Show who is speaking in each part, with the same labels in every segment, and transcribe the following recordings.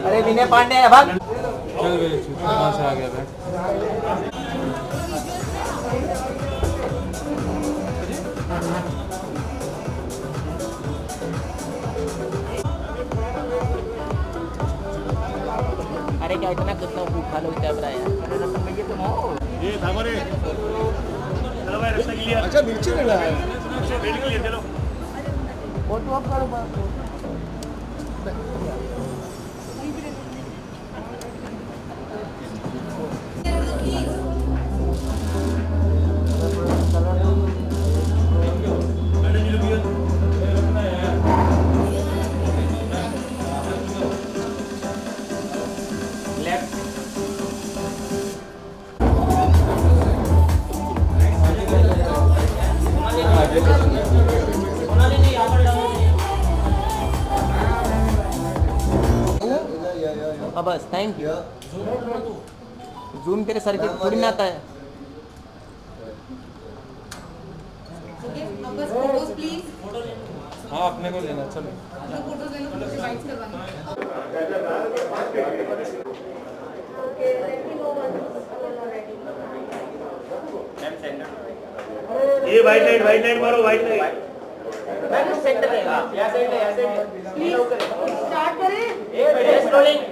Speaker 1: अरे विनय पांडे है भाग।
Speaker 2: चल बे, कहाँ से आ गया बे?
Speaker 1: अरे क्या इतना कितना भूखा लोग क्या रहा है यार। अरे रसम भैया तुम हो।
Speaker 3: ये थामा रे, चलो भाई रास्ता के लिए।
Speaker 2: अच्छा नीचे मिला है।
Speaker 3: वेट के लिए चलो।
Speaker 1: फोटो अप करो बस। हाँ बस थैंक यू। जूम तेरे सर के थोड़ी ना आता है।
Speaker 4: Photos please.
Speaker 2: हाँ अपने को लेना चलो।
Speaker 4: फोटोज ले लो, मुझे बाइट्स करवानी
Speaker 3: ये वाइट लाइट मारो, वाइट लाइट।
Speaker 1: सेंटर रहेगा या साइड है या साइड
Speaker 4: प्लीज स्टार्ट करें।
Speaker 1: एक मिनट रोलिंग।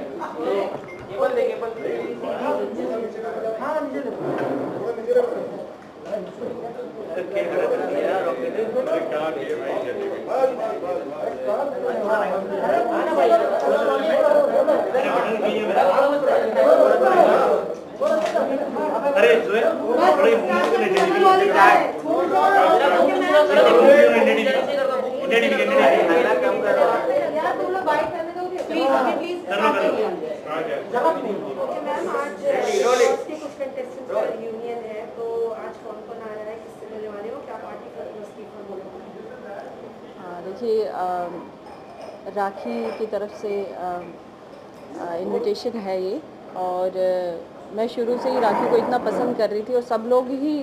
Speaker 1: केबल दे हां
Speaker 3: अरे जोए थोड़ी
Speaker 4: यार तुम लोग बाइट करने दोगे प्लीज मैम आज के कुछ कंटेस्टेंट्स का रियूनियन है, तो आज कौन कौन आ रहा है, किससे मिलने वाले हो, क्या पार्टी कर रहे हो, उसकी पर बोलो।
Speaker 5: देखिए राखी की तरफ से इनविटेशन है ये, और मैं शुरू से ही राखी को इतना पसंद कर रही थी और सब लोग ही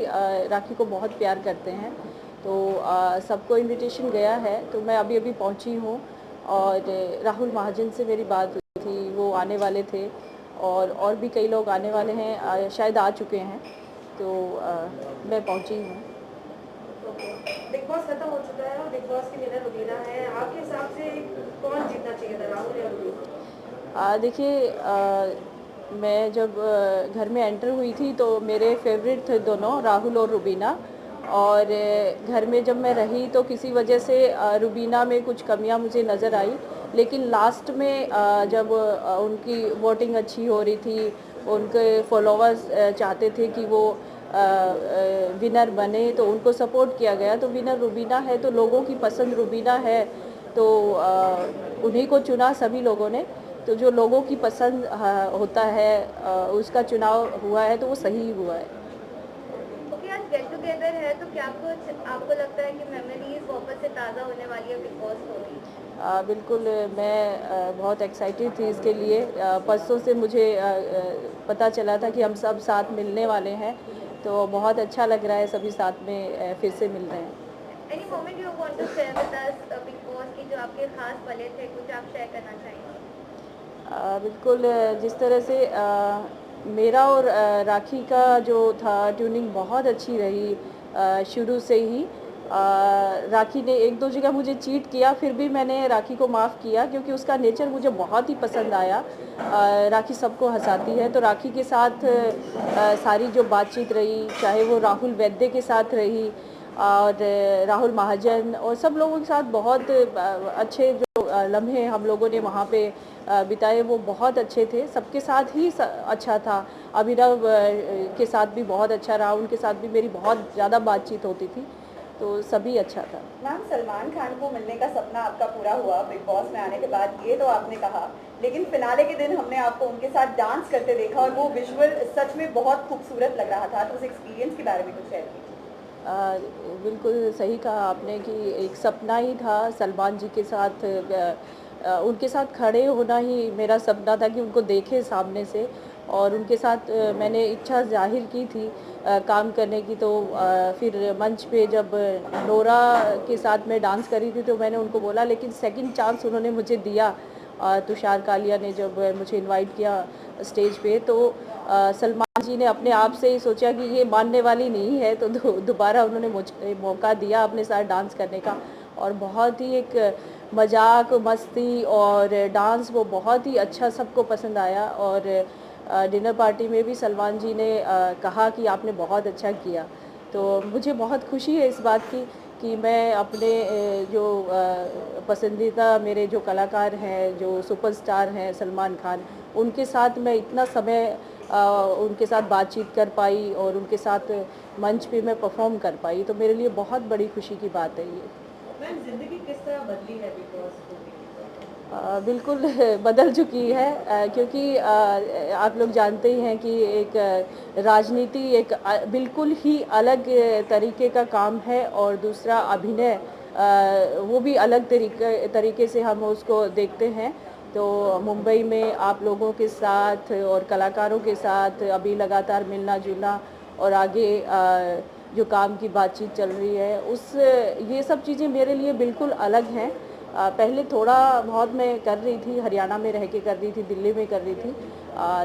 Speaker 5: राखी को बहुत प्यार करते हैं, तो सबको इनविटेशन गया है। तो मैं अभी अभी पहुंची हूँ और राहुल महाजन से मेरी बात हुई थी, वो आने वाले थे और भी कई लोग आने वाले हैं, शायद आ चुके हैं, तो मैं पहुंची हूँ।
Speaker 4: बिग बॉस खत्म हो चुका है और बिग बॉस की विनर रुबीना है, आपके हिसाब से कौन जीतना चाहिए था, राहुल या रुबीना?
Speaker 5: देखिए मैं जब घर में एंटर हुई थी तो मेरे फेवरेट थे दोनों, राहुल और रुबीना, और घर में जब मैं रही तो किसी वजह से रुबीना में कुछ कमियां मुझे नज़र आई, लेकिन लास्ट में जब उनकी वोटिंग अच्छी हो रही थी, उनके फॉलोअर्स चाहते थे कि वो विनर बने, तो उनको सपोर्ट किया गया। तो विनर रुबीना है, तो लोगों की पसंद रुबीना है, तो उन्हीं को चुना सभी लोगों ने। तो जो लोगों की पसंद होता है उसका चुनाव हुआ है, तो वो सही हुआ है।
Speaker 4: ओके, आज गेट टुगेदर है, तो क्या कुछ आपको लगता है कि मेमोरीज वापस से ताज़ा होने वाली है बिग बॉस होगी?
Speaker 5: बिल्कुल, मैं बहुत एक्साइटेड थी इसके लिए। परसों से मुझे पता चला था कि हम सब साथ मिलने वाले हैं, तो बहुत अच्छा लग रहा है, सभी साथ में फिर से मिल रहे हैं।
Speaker 4: Any moment you want to share with us Bigg Boss की जो आपके खास पले थे, कुछ आप शेयर करना चाहेंगे?
Speaker 5: बिल्कुल, जिस तरह से मेरा और राखी का जो था ट्यूनिंग बहुत अच्छी रही शुरू से ही। राखी ने एक दो जगह मुझे चीट किया, फिर भी मैंने राखी को माफ़ किया क्योंकि उसका नेचर मुझे बहुत ही पसंद आया। राखी सबको हंसाती है, तो राखी के साथ सारी जो बातचीत रही, चाहे वो राहुल वैद्य के साथ रही और राहुल महाजन और सब लोगों के साथ बहुत अच्छे जो लम्हे हम लोगों ने वहाँ पे बिताए, वो बहुत अच्छे थे। सबके साथ ही अच्छा था। अभिनव के साथ भी बहुत अच्छा रहा, उनके साथ भी मेरी बहुत ज़्यादा बातचीत होती थी, तो सभी अच्छा था।
Speaker 6: मैम, सलमान खान को मिलने का सपना आपका पूरा हुआ बिग बॉस में आने के बाद, ये तो आपने कहा, लेकिन फिनाले के दिन हमने आपको उनके साथ डांस करते देखा और वो विजुअल सच में बहुत खूबसूरत लग रहा था, तो उस एक्सपीरियंस के बारे में कुछ शेयर कीजिए।
Speaker 5: बिल्कुल सही कहा आपने कि एक सपना ही था सलमान जी के साथ, उनके साथ खड़े होना ही मेरा सपना था कि उनको देखे सामने से। और उनके साथ मैंने इच्छा ज़ाहिर की थी काम करने की। तो फिर मंच पे जब नोरा के साथ मैं डांस कर रही थी तो मैंने उनको बोला, लेकिन सेकंड चांस उन्होंने मुझे दिया। तुषार कालिया ने जब मुझे इनवाइट किया स्टेज पे, तो सलमान जी ने अपने आप से ही सोचा कि ये मानने वाली नहीं है, तो दोबारा उन्होंने मुझे मौका दिया अपने साथ डांस करने का। और बहुत ही एक मजाक मस्ती और डांस वो बहुत ही अच्छा सबको पसंद आया। और डिनर पार्टी में भी सलमान जी ने कहा कि आपने बहुत अच्छा किया। तो मुझे बहुत खुशी है इस बात की कि मैं अपने जो पसंदीदा मेरे जो कलाकार हैं, जो सुपरस्टार हैं सलमान खान, उनके साथ मैं इतना समय उनके साथ बातचीत कर पाई और उनके साथ मंच पे मैं परफॉर्म कर पाई। तो मेरे लिए बहुत बड़ी खुशी की बात है ये।
Speaker 6: मैम जिंदगी किस तरह बदली है बिग बॉस को?
Speaker 5: बिल्कुल बदल चुकी है, क्योंकि आप लोग जानते ही हैं कि एक राजनीति एक बिल्कुल ही अलग तरीके का काम है, और दूसरा अभिनय वो भी अलग तरीके से हम उसको देखते हैं। तो मुंबई में आप लोगों के साथ और कलाकारों के साथ अभी लगातार मिलना जुलना और आगे जो काम की बातचीत चल रही है, उस ये सब चीज़ें मेरे लिए बिल्कुल अलग हैं। पहले थोड़ा बहुत मैं कर रही थी, हरियाणा में रह के कर रही थी, दिल्ली में कर रही थी,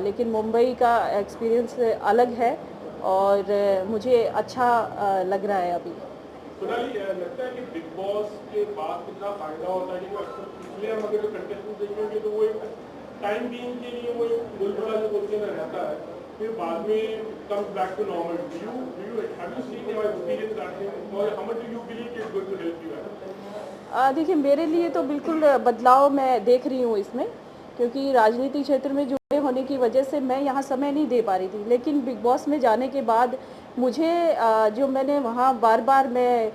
Speaker 5: लेकिन मुंबई का एक्सपीरियंस अलग है और मुझे अच्छा लग रहा है अभी।
Speaker 3: सोनाली, लगता है कि बिग बॉस के बाद कितना फायदा होता है कि अक्सर पिछले हम अगर कंटेस्टेंट देखेंगे तो वो एक टाइम बीइंग के लिए वो एक बुलबुला जो बोलते हैं रहता है, फिर बाद में comes back to normal. Do you have you seen your experience that thing और how much do you believe it is going to help you?
Speaker 5: देखिए, मेरे लिए तो बिल्कुल बदलाव मैं देख रही हूँ इसमें, क्योंकि राजनीतिक क्षेत्र में जुड़े होने की वजह से मैं यहाँ समय नहीं दे पा रही थी। लेकिन बिग बॉस में जाने के बाद मुझे जो मैंने वहाँ बार-बार मैं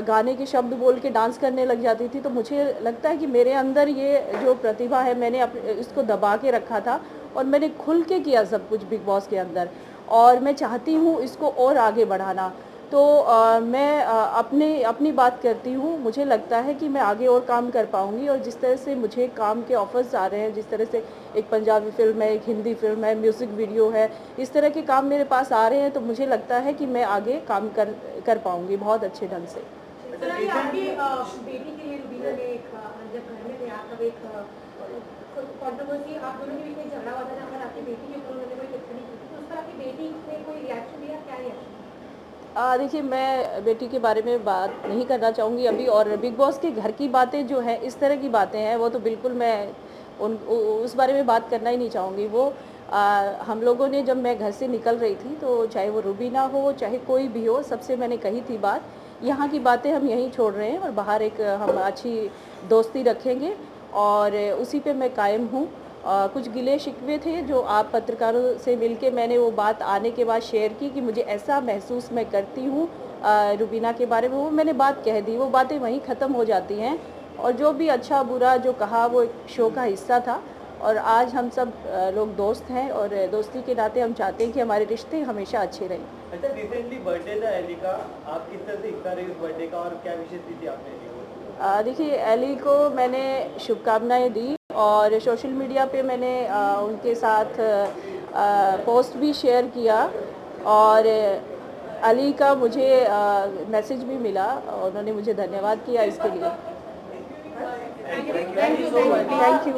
Speaker 5: गाने के शब्द बोल के डांस करने लग जाती थी, तो मुझे लगता है कि मेरे अंदर ये जो प्रतिभा है मैंने इसको दबा के रखा था, और मैंने खुल के किया सब कुछ बिग बॉस के अंदर, और मैं चाहती हूँ इसको और आगे बढ़ाना। तो मैं अपनी बात करती हूँ, मुझे लगता है कि मैं आगे और काम कर पाऊँगी, और जिस तरह से मुझे काम के ऑफ़र्स आ रहे हैं, जिस तरह से एक पंजाबी फ़िल्म है, एक हिंदी फ़िल्म है, म्यूज़िक वीडियो है, इस तरह के काम मेरे पास आ रहे हैं, तो मुझे लगता है कि मैं आगे काम कर पाऊँगी बहुत अच्छे ढंग से।
Speaker 4: आपकी बेटी के लिए रुबीना ने एक जब घर में थे आप तब एक कंट्रोवर्सी आप दोनों के बीच में झगड़ा हुआ था, जहाँ पर आपकी बेटी के ऊपर उन्होंने कोई टिप्पणी की थी, तो उस पर आपकी बेटी ने कोई रिएक्शन दिया, क्या रिएक्शन?
Speaker 5: देखिए, मैं बेटी के बारे में बात नहीं करना चाहूँगी अभी, और बिग बॉस के घर की बातें जो हैं, इस तरह की बातें हैं, वो तो बिल्कुल मैं उस बारे में बात करना ही नहीं चाहूँगी। वो हम लोगों ने, जब मैं घर से निकल रही थी, तो चाहे वो रुबीना हो, चाहे कोई भी हो, सबसे मैंने कही थी बात, यहाँ की बातें हम यहीं छोड़ रहे हैं और बाहर एक हम अच्छी दोस्ती रखेंगे, और उसी पे मैं कायम हूँ। कुछ गिले शिकवे थे जो आप पत्रकारों से मिलके मैंने वो बात आने के बाद शेयर की कि मुझे ऐसा महसूस मैं करती हूँ रुबीना के बारे में, वो मैंने बात कह दी, वो बातें वहीं ख़त्म हो जाती हैं। और जो भी अच्छा बुरा जो कहा वो एक शो का हिस्सा था, और आज हम सब लोग दोस्त हैं, और दोस्ती के नाते हम चाहते हैं कि हमारे रिश्ते हमेशा अच्छे रहें।
Speaker 1: अच्छा, रिसेंटली बर्थडे था एली का, आप किस तरह से हिस्सा रहे उस बर्थडे का और क्या विशेष दी थी आपने एली को?
Speaker 5: देखिए, एली को मैंने शुभकामनाएं दी, और सोशल मीडिया पे मैंने उनके साथ पोस्ट भी शेयर किया, और अली का मुझे मैसेज भी मिला, और उन्होंने मुझे धन्यवाद किया इसके लिए।
Speaker 1: Thank you so much.
Speaker 5: Thank you.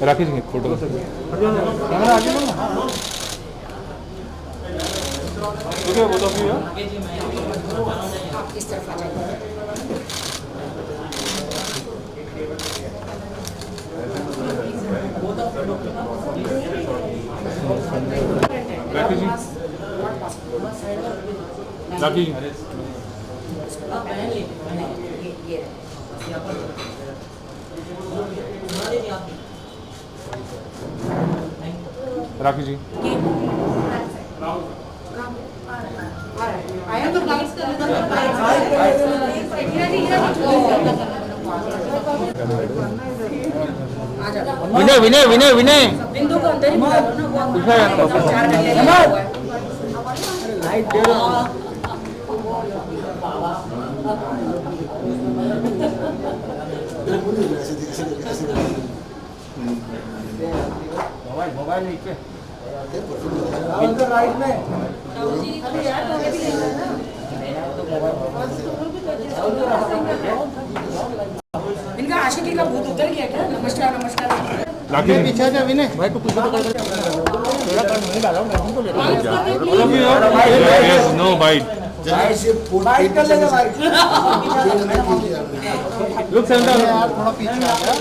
Speaker 2: Rakhi ji photo camera आगे लो ना वो तो
Speaker 7: इस तरफ आ जाइए।
Speaker 2: राखी जी राखी जी
Speaker 7: ये
Speaker 2: राखी जी
Speaker 7: आया तो क्लास
Speaker 2: विनय विनय विनय विनय
Speaker 7: बिंदु को अंदर ही बुला लो ना, वो
Speaker 2: पूछा जाता है।
Speaker 7: चार घंटे लगा हुआ है। इनका आशिकी का भूत उतर गया क्या? नमस्कार नमस्कार।
Speaker 2: राखी जी पीछे जा विनय भाई को पूछो तो यस नो बाइट
Speaker 8: बाइट कर लेगा बाइट
Speaker 2: लुक सेंटर
Speaker 8: थोड़ा पीछे आ गया